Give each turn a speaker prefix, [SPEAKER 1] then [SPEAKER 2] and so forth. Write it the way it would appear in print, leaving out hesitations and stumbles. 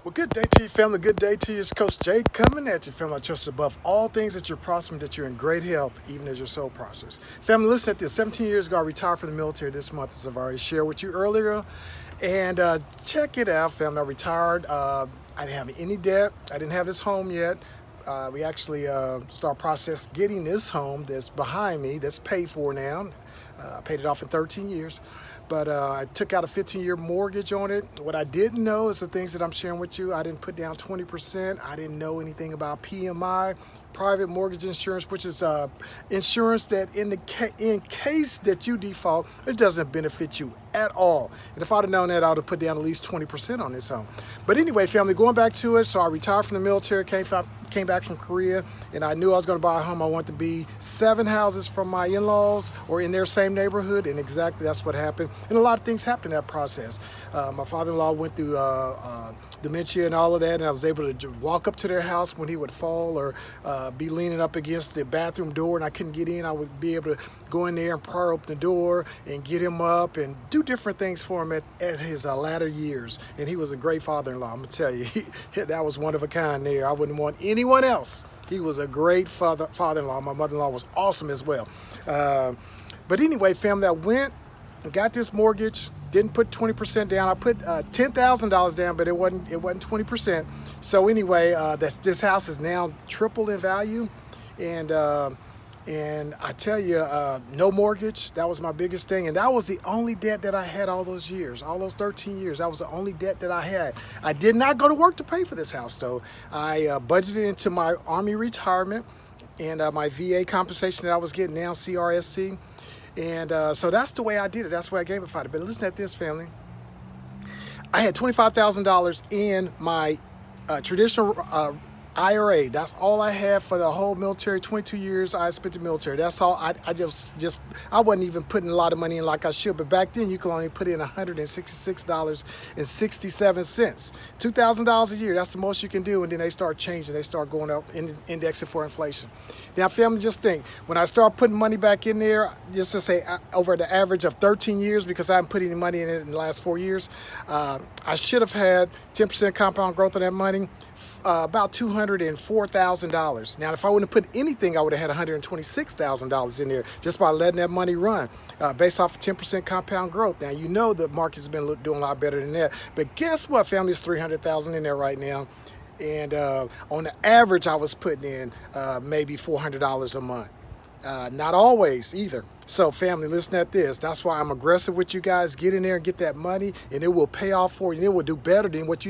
[SPEAKER 1] Well, good day to you, family. Good day to you. It's Coach Jay coming at you, family. I trust above all things that you're prospering, that you're in great health, even as your soul prospers. Family, listen at this. 17 years ago, I retired from the military this month, as I've already shared with you earlier. And check it out, family. I retired. I didn't have any debt. I didn't have this home yet. We actually start process getting this home that's behind me, that's paid for now. I paid it off in 13 years. But I took out a 15-year mortgage on it. What I didn't know is the things that I'm sharing with you. I didn't put down 20%. I didn't know anything about PMI, private mortgage insurance, which is insurance that in case that you default, it doesn't benefit you at all. And if I'd have known that, I would have put down at least 20% on this home. But anyway, family, going back to it, so I retired from the military, came back from Korea, and I knew I was going to buy a home. I wanted to be 7 houses from my in-laws or in their same neighborhood, and exactly that's what happened. And a lot of things happened in that process. My father-in-law went through dementia and all of that, and I was able to walk up to their house when he would fall or be leaning up against the bathroom door and I couldn't get in. I would be able to go in there and pry open the door and get him up and do different things for him at his latter years. And he was a great father-in-law. I'm gonna tell you, that was one of a kind there. I wouldn't want anyone else. He was a great father-in-law. My mother-in-law was awesome as well. But anyway, family, I went and got this mortgage. Didn't put 20% down. I put $10,000 down, but it wasn't 20%. So anyway, this house is now tripled in value, and I tell you, no mortgage. That was my biggest thing, and that was the only debt that I had all those years, all those 13 years. That was the only debt that I had. I did not go to work to pay for this house, though. I budgeted into my Army retirement and my VA compensation that I was getting now, CRSC. And so that's the way I did it. That's the way I gamified it. But listen at this, family. I had $25,000 in my traditional IRA. That's all I had for the whole military. 22 years I spent in the military. That's all. I wasn't even putting a lot of money in like I should. But back then you could only put in $166.67. $2,000 a year. That's the most you can do. And then they start changing. They start going up, indexing for inflation. Now, family, just think, when I start putting money back in there, just to say over the average of 13 years, because I haven't put any money in it in the last 4 years, I should have had 10% compound growth on that money, about $204,000. Now, if I wouldn't have put anything, I would have had $126,000 in there just by letting that money run, based off of 10% compound growth. Now, you know the market's been doing a lot better than that. But guess what, family? It's $300,000 in there right now. And on the average, I was putting in maybe $400 a month. Not always either. So family, listen at this. That's why I'm aggressive with you guys. Get in there and get that money, and it will pay off for you, and it will do better than what you